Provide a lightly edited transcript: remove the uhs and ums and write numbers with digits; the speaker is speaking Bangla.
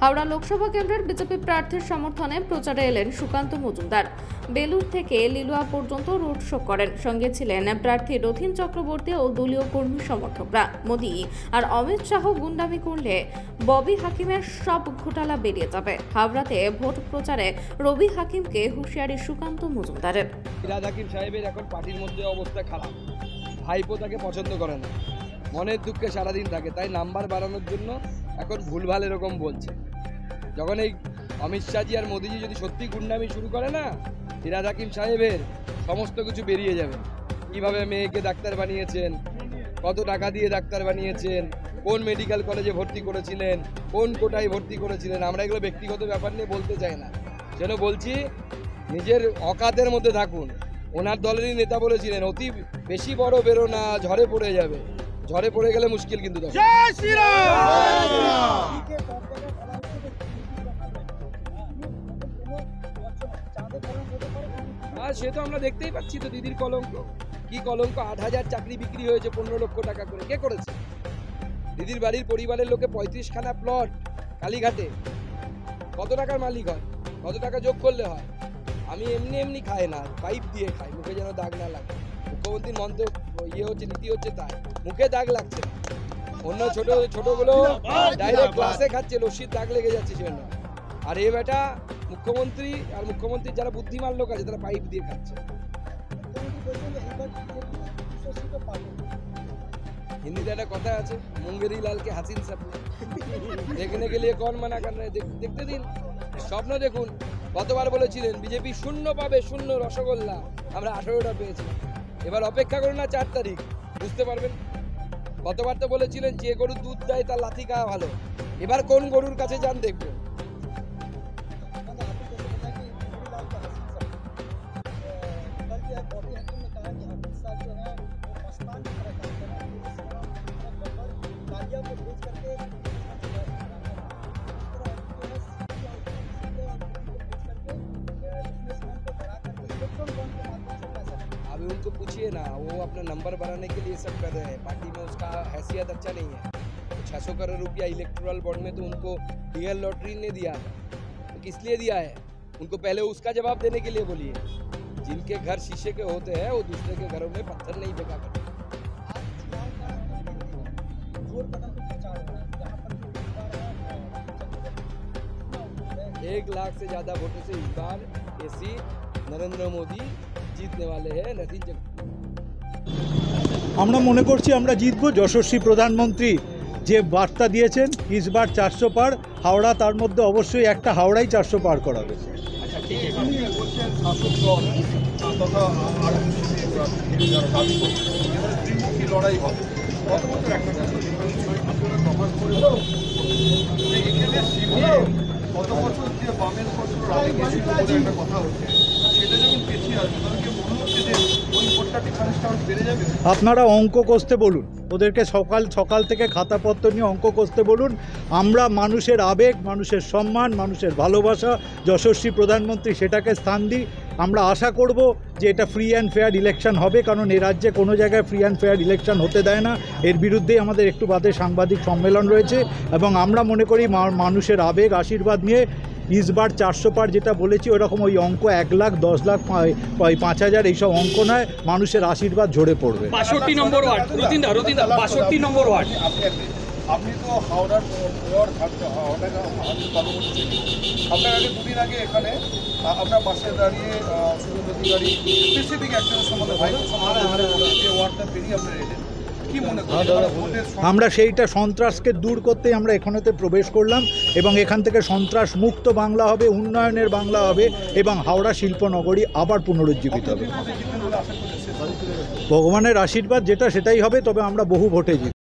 হাওড়া লোকসভা কেন্দ্রের বিজেপি প্রার্থীর সমর্থনে প্রচারে এলেন সুকান্ত মজুমদার। বেলুর থেকে লিলুয়া পর্যন্ত রোড শো করেন। সঙ্গে ছিলেন প্রার্থী রথীন চক্রবর্তী ও দলীয় কর্মী সমর্থকরা। মোদি আর অমিত শাহ গুন্ডামি করলে ববি হাকিমের সব ঘোটালা বেরিয়ে যাবে। হাওড়াতে ভোট প্রচারে রবি হাকিমকে হুঁশিয়ারি সুকান্ত মজুমদারের। ফিরহাদ হাকিম সাহেবের এখন পার্টির মধ্যে অবস্থা খারাপ। ভাইপো তাকে পছন্দ করে না, মনের দুঃখে সারাদিন থাকে, তাই নাম্বার বাড়ানোর জন্য এখন ভুলভাল এরকম বলছে। যখন এই অমিত শাহজি আর মোদিজি যদি সত্যি গুন্ডামি শুরু করে না, ফিরহাদ হাকিম সাহেবের সমস্ত কিছু বেরিয়ে যাবে। কিভাবে মেয়েকে ডাক্তার বানিয়েছেন, কত টাকা দিয়ে ডাক্তার বানিয়েছেন, কোন মেডিকেল কলেজে ভর্তি করেছিলেন, কোন কোটায় ভর্তি করেছিলেন। আমরা এগুলো ব্যক্তিগত ব্যাপার নিয়ে বলতে চাই না, যেন বলছি নিজের অকাতের মধ্যে থাকুন। ওনার দলেরই নেতা বলেছিলেন, অতি বেশি বড় বেরো না, ঝড়ে পড়ে যাবে। ঝড়ে পড়ে গেলে মুশকিল কিন্তু। সে তো আমরা দেখতেই পাচ্ছি তো, দিদির কলঙ্ক। কি কলঙ্ক! 8,000 চাকরি বিক্রি হয়েছে 15 লক্ষ টাকা করে। কে করেছে? দিদির বাড়ির পরিবারের লোকে 35খানা প্লট কালীঘাটে। কত টাকার মালিক হয়? কত টাকা যোগ করলে হয়? আমি এমনি খাই না, পাইপ দিয়ে খাই, মুখে যেন দাগ না লাগে। মুখ্যমন্ত্রীর মন্ত্র হচ্ছে, নীতি হচ্ছে তাই, মুখে দাগ লাগছে না। অন্য ছোটগুলো ডাইরেক্ট ক্লাসে খাচ্ছে, লস্যির দাগ লেগে যাচ্ছে সেজন্য। আর এ বেটা মুখ্যমন্ত্রী, আর মুখ্যমন্ত্রীর যারা বুদ্ধিমান লোক আছে তারা পাইপ দিয়ে খাচ্ছে। হিন্দিতে একটা কথা আছে, মুঙ্গেরি লালকে হাসিন সাপনে। দেখনে কে লিয়ে কौन মানা কর রহে, দেখতে দিন, স্বপ্ন দেখুন। গতবার বলেছিলেন বিজেপি 0 পাবে, 0 রসগোল্লা। আমরা 18টা পেয়েছিলাম। এবার অপেক্ষা করুন না 4 তারিখ, বুঝতে পারবেন। গতবার তো বলেছিলেন যে গরুর দুধ দেয় তার লাথি খাওয়া ভালো। এবার কোন গরুর কাছে যান দেখবেন। अभी उनको पूछिए ना, वो अपना नंबर बढ़ाने के लिए सब कर रहे हैं। पार्टी में उसका हैसियत अच्छा नहीं है। 600 करोड़ रुपया इलेक्टोरल बॉन्ड में तो उनको डीएल लॉटरी ने दिया है, तो किस लिए दिया है? उनको पहले उसका जवाब देने के लिए बोलिए। जिनके घर शीशे के होते हैं वो दूसरे के घरों में पत्थर नहीं फेंका करते। 1 लाख से ज्यादा वोटों से इस बार एसी नरेंद्र मोदी जीतने वाले हैं। नतीन আমরা মনে করছি আমরা জিতব। যশস্বী প্রধানমন্ত্রী যে বার্তা দিয়েছেন, ইসবার 400 পার, হাওড়া তার মধ্যে অবশ্যই একটা হাওড়াই 400 পার করাবে। আপনারা অঙ্ক কষতে বলুন ওদেরকে, সকাল থেকে খাতাপত্র নিয়ে অঙ্ক কষতে বলুন। আমরা মানুষের আবেগ, মানুষের সম্মান, মানুষের ভালোবাসা, যশস্বী প্রধানমন্ত্রী সেটাকে স্থান দিই। আমরা আশা করব যে এটা ফ্রি অ্যান্ড ফেয়ার ইলেকশন হবে, কারণ এ রাজ্যে কোনো জায়গায় ফ্রি অ্যান্ড ফেয়ার ইলেকশন হতে দেয় না। এর বিরুদ্ধেই আমাদের একটু বাদে সাংবাদিক সম্মেলন রয়েছে, এবং আমরা মনে করি মানুষের আবেগ আশীর্বাদ নিয়ে ইসবার 400 পার যেটা বলেছি ওরকম ওই অঙ্ক 1 লাখ, 10 লাখ, 5,000 এইসব অঙ্ক নয়, মানুষের আশীর্বাদ ঝরে পড়বে। 62 নম্বর ওয়ার্ড, রতিন দা 62 নম্বর ওয়ার্ড। আপনি তো হাওড়ার ওয়ার্ড আপনার আগে 2 দিন আগে এখানে আপনার পাশে দাঁড়িয়ে সুরেন্দ্র অধিকারী স্পেসিফিক একজনের সম্বন্ধে যে ওয়ার্ডটা পেরিয়ে আপনার এলেন, কি মনে করেন? আমরা সেইটা সন্ত্রাসকে দূর করতেই আমরা এখানেতে প্রবেশ করলাম, এবং এখান থেকে সন্ত্রাস মুক্ত বাংলা হবে, উন্নয়নের বাংলা হবে, এবং হাওড়া শিল্পনগরী আবার পুনরুজ্জীবিত হবে। ভগবানের আশীর্বাদ যেটা সেটাই হবে, তবে আমরা বহু ভোটে জিতব।